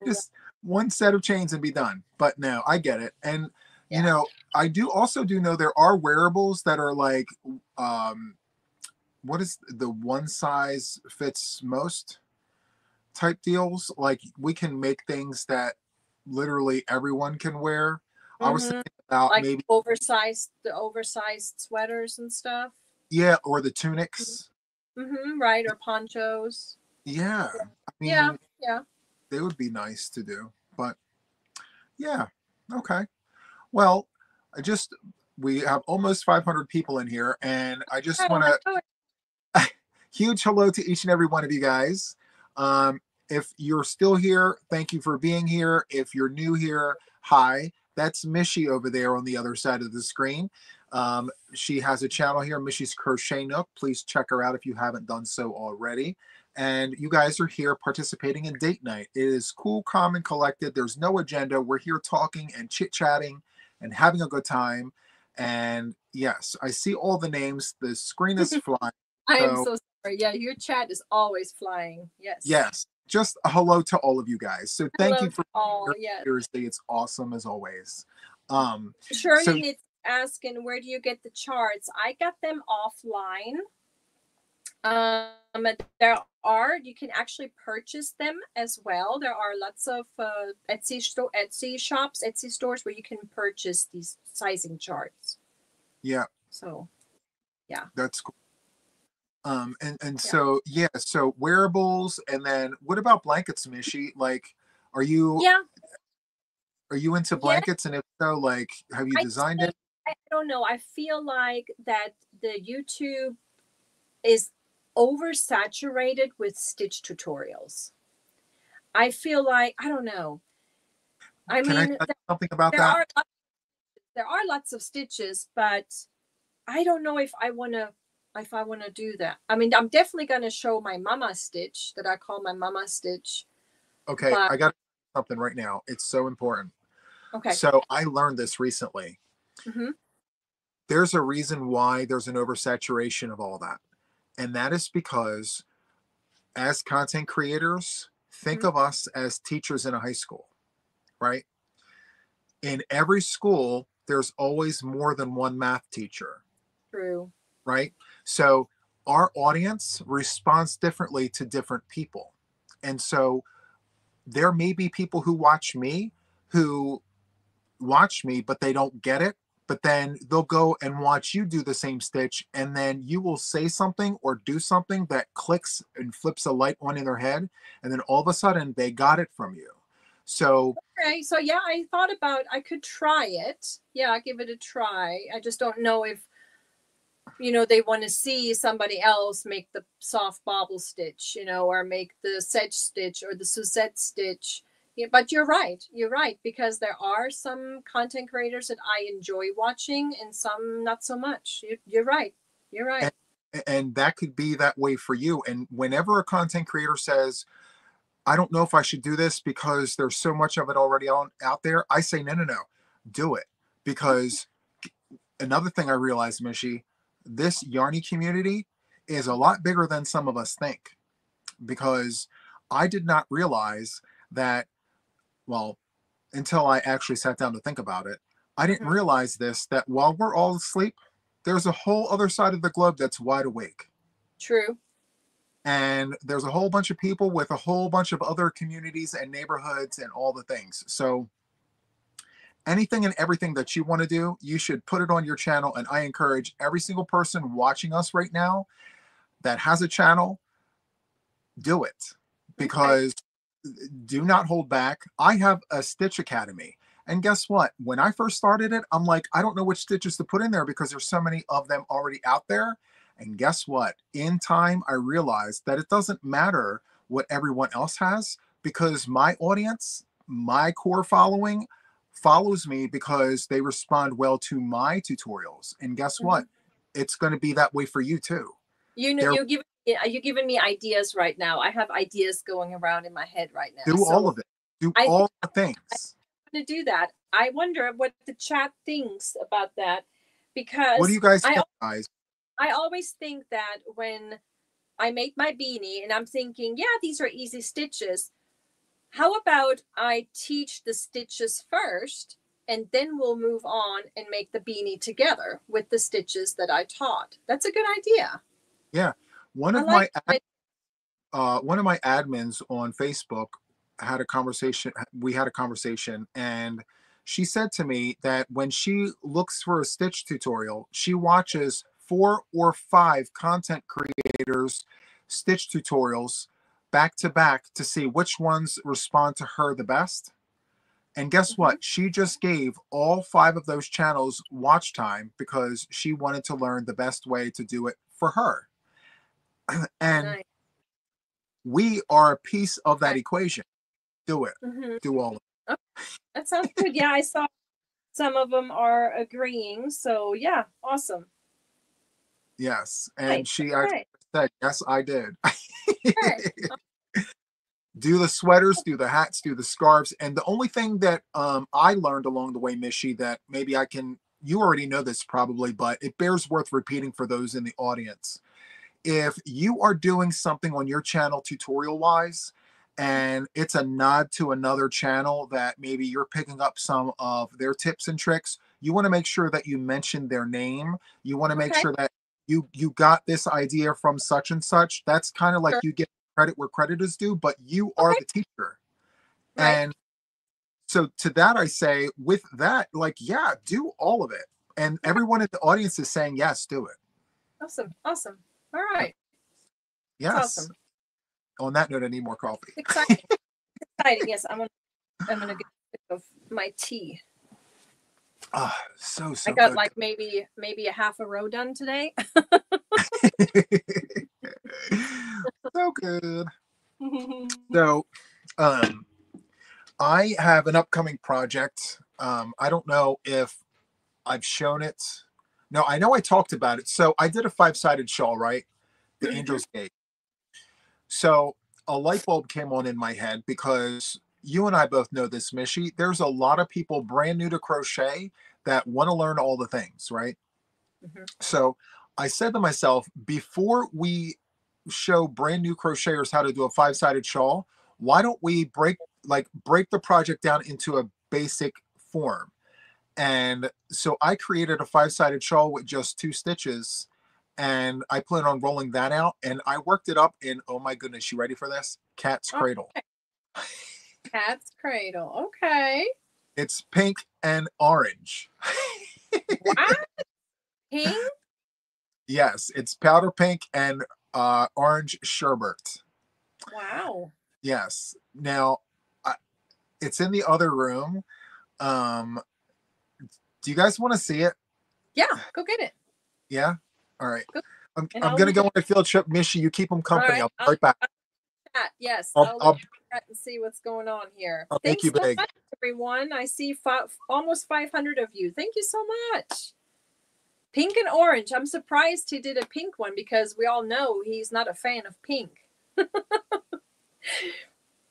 Just one set of chains and be done. But no, I get it. And you know, I also know there are wearables that are like what is the one size fits most type deals? Like we can make things that literally everyone can wear. I was thinking about like maybe oversized sweaters and stuff. Yeah, or the tunics. Right, or ponchos. Yeah. I mean, yeah. They would be nice to do. But yeah, okay. Well, we have almost 500 people in here, and I just want to huge hello to each and every one of you guys. If you're still here, thank you for being here. If you're new here, hi. That's Mishy over there on the other side of the screen. She has a channel here, Mishy's Crochet Nook. Please check her out if you haven't done so already. And you guys are here participating in date night. It is cool, calm, and collected. There's no agenda. We're here talking and chit-chatting and having a good time. And yes, I see all the names. The screen is flying. I am so sorry. Yeah, your chat is always flying. Yes. Yes. Just a hello to all of you guys. So thank you for all. Seriously, it's awesome as always. Shirley is asking, where do you get the charts? I got them offline. You can actually purchase them as well. There are lots of Etsy shops, Etsy stores where you can purchase these sizing charts. Yeah. So, yeah. That's cool. So wearables, and then what about blankets, Mishy? Like, are you into blankets? And if so, like, have you designed it? I don't know. I feel like that the YouTube is oversaturated with stitch tutorials. I feel like, I don't know. Can I tell you something about that? There are lots of stitches, but I don't know if I want to do that. I mean, I'm definitely going to show my mama stitch that I call my mama stitch. Okay, I got something right now. It's so important. Okay. So I learned this recently. There's a reason why there's an oversaturation of all that. And that is because as content creators, think of us as teachers in a high school, right? In every school, there's always more than one math teacher. True. Right? So our audience responds differently to different people. And so there may be people who who watch me, but they don't get it. But then they'll go and watch you do the same stitch, and then you will say something or do something that clicks and flips a light on in their head, and then all of a sudden they got it from you. So okay, so yeah, I thought about I could try it. Yeah, give it a try. I just don't know if they want to see somebody else make the soft bobble stitch, or make the sedge stitch or the Suzette stitch. Yeah, but you're right, because there are some content creators that I enjoy watching and some not so much. You're right. and that could be that way for you. And whenever a content creator says, I don't know if I should do this because there's so much of it already out there, I say, no, do it. Because another thing I realized, Mishi, this Yarny community is a lot bigger than some of us think. Because I did not realize that, well, until I actually sat down to think about it, I didn't realize this, that while we're all asleep, there's a whole other side of the globe that's wide awake. True. And there's a whole bunch of people with a whole bunch of other communities and neighborhoods and all the things. So anything and everything that you want to do, you should put it on your channel. And I encourage every single person watching us right now that has a channel, do it. Because do not hold back. I have a Stitch Academy. And guess what? When I first started it, I'm like, I don't know which stitches to put in there because there's so many of them already out there. And guess what? In time, I realized that it doesn't matter what everyone else has, because my audience, my core following, follows me because they respond well to my tutorials. And guess what? It's going to be that way for you too. You're giving me ideas right now. I have ideas going around in my head right now. Do all of it. Do all the things. I'm going to do that. I wonder what the chat thinks about that, because what do you guys think, guys? I always think that when I make my beanie and I'm thinking, yeah, these are easy stitches. How about I teach the stitches first, and then we'll move on and make the beanie together with the stitches that I taught. That's a good idea. Yeah. One of my admins on Facebook had a conversation. We had a conversation, and she said to me that when she looks for a stitch tutorial, she watches 4 or 5 content creators' stitch tutorials back to back to see which ones respond to her the best. And guess what? She just gave all 5 of those channels watch time because she wanted to learn the best way to do it for her. And we are a piece of that equation. Do it. Do all of it. Okay. That sounds good. Yeah, I saw some of them are agreeing. So yeah, awesome. Yes. And she actually said, yes, I did. Do the sweaters, do the hats, do the scarves. And the only thing that I learned along the way, Mishi, that maybe you already know this probably, but it bears worth repeating for those in the audience. If you are doing something on your channel tutorial wise, and it's a nod to another channel that maybe you're picking up some of their tips and tricks, you want to make sure that you mention their name. You want to make sure that you got this idea from such and such. That's kind of like you get credit where credit is due, but you are the teacher. And so to that, I say, with that, like, yeah, do all of it. And everyone in the audience is saying, yes, do it. Awesome. Awesome. All right. Yes. That's awesome. On that note, I need more coffee. Exciting. Exciting. Yes, I'm gonna get of my tea. So I got good. like maybe a half a row done today. So good. So I have an upcoming project. I don't know if I've shown it. No, I know I talked about it. So I did a 5-sided shawl, right? The Angel's Gate. So a light bulb came on in my head because you and I both know this, Mishi. There's a lot of people brand new to crochet that want to learn all the things, right? So I said to myself, before we show brand new crocheters how to do a 5-sided shawl, why don't we break the project down into a basic form? And so I created a 5-sided shawl with just 2 stitches. and I plan on rolling that out. And I worked it up in, oh my goodness, you ready for this? Cat's Cradle. Okay. Cat's Cradle. Okay. It's pink and orange. What? Pink? Yes, it's powder pink and orange sherbet. Wow. Yes. Now, it's in the other room. Do you guys want to see it? Yeah, go get it. Yeah? All right. Go. I'm going to go on a field trip. Mishy, you keep them company. Right. I'll be right back. Yes, I'll look at and see what's going on here. I'll Thanks make you so big. much, everyone. I see almost 500 of you. Thank you so much. Pink and orange. I'm surprised he did a pink one because we all know he's not a fan of pink.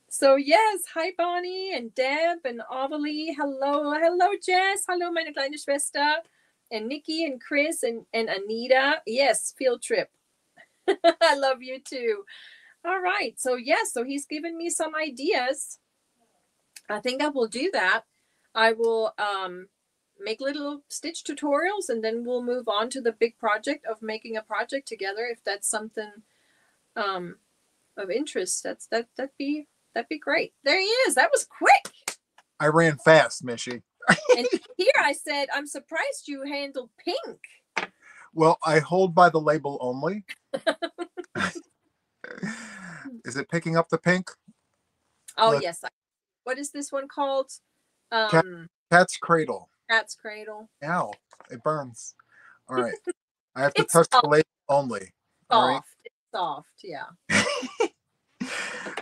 So yes, hi Bonnie and Deb and Avalie. Hello, hello Jess. Hello meine kleine Schwester. And Nikki and Chris and Anita. Yes, field trip. I love you too. All right. So yes, so he's given me some ideas. I think I will do that. I will make little stitch tutorials and then we'll move on to the big project of making a project together if that's something of interest. That'd be great. There he is. That was quick. I ran fast, Mishy. And here I said, I'm surprised you handled pink. Well, I hold by the label only. Is it picking up the pink? Oh, look. Yes. What is this one called? Cat's Cradle. Cat's Cradle. Ow, it burns. All right. I have to touch the label only. Soft. All right? It's soft, yeah.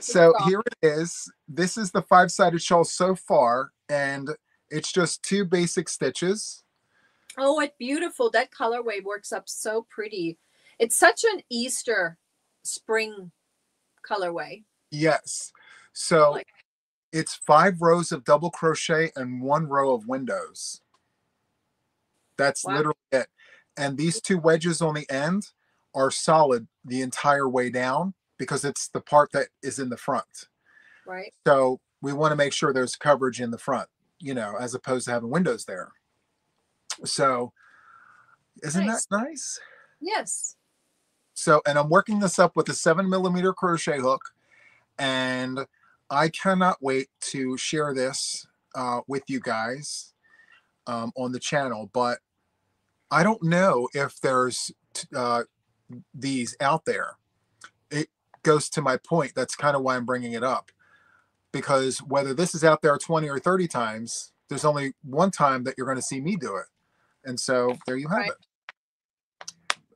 So here it is. This is the 5-sided shawl so far, and it's just 2 basic stitches. Oh, it's beautiful. That colorway works up so pretty. It's such an Easter spring colorway. Yes. So it's 5 rows of double crochet and 1 row of windows. That's literally it. And these 2 wedges on the end are solid the entire way down because it's the part that is in the front. Right. So we want to make sure there's coverage in the front, you know, as opposed to having windows there. So isn't that nice? Yes. So, and I'm working this up with a 7mm crochet hook, and I cannot wait to share this with you guys on the channel, but I don't know if there's these out there. It goes to my point. That's kind of why I'm bringing it up, because whether this is out there 20 or 30 times, there's only one time that you're going to see me do it. And so there you have it.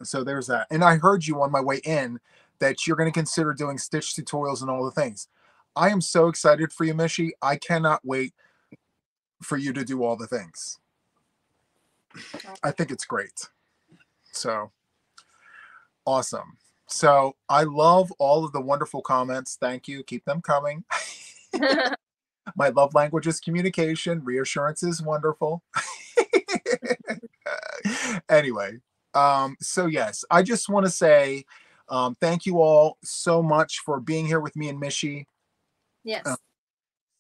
So there's that. And I heard you on my way in that you're going to consider doing stitch tutorials and all the things. I am so excited for you, Mishy. I cannot wait for you to do all the things. I think it's great. So awesome. So I love all of the wonderful comments. Thank you. Keep them coming. My love language is communication. Reassurance is wonderful. Anyway, so yes, I just want to say thank you all so much for being here with me and Mishy. Yes.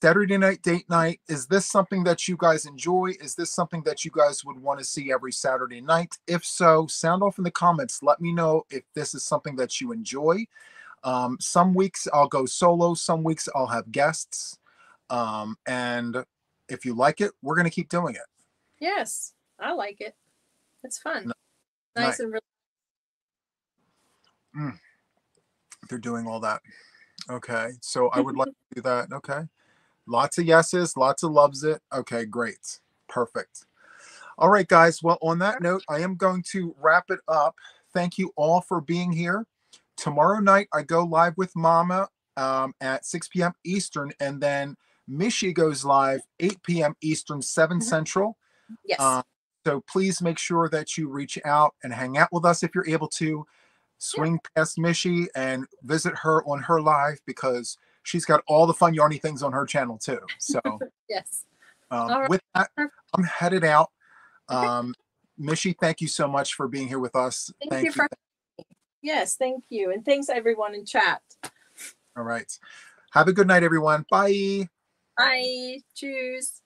Saturday night date night. Is this something that you guys enjoy? Is this something that you guys would want to see every Saturday night? If so, sound off in the comments. Let me know if this is something that you enjoy. Some weeks I'll go solo. Some weeks I'll have guests. And if you like it, we're going to keep doing it. Yes, I like it. It's fun. Nice and really. They're doing all that. Okay, so I would like to do that. Okay. Lots of yeses, lots of loves it. Okay, great. Perfect. All right, guys. Well, on that note, I am going to wrap it up. Thank you all for being here. Tomorrow night, I go live with Mama at 6 p.m. Eastern, and then Mishy goes live 8 p.m. Eastern, 7 Central. Yes. So please make sure that you reach out and hang out with us if you're able to. Swing past Mishy and visit her on her live because she's got all the fun yarny things on her channel too. So yes. With that, I'm headed out. Mishy, thank you so much for being here with us. Thank you. Yes, thank you. And thanks everyone in chat. All right. Have a good night, everyone. Bye. Bye. Tschüss.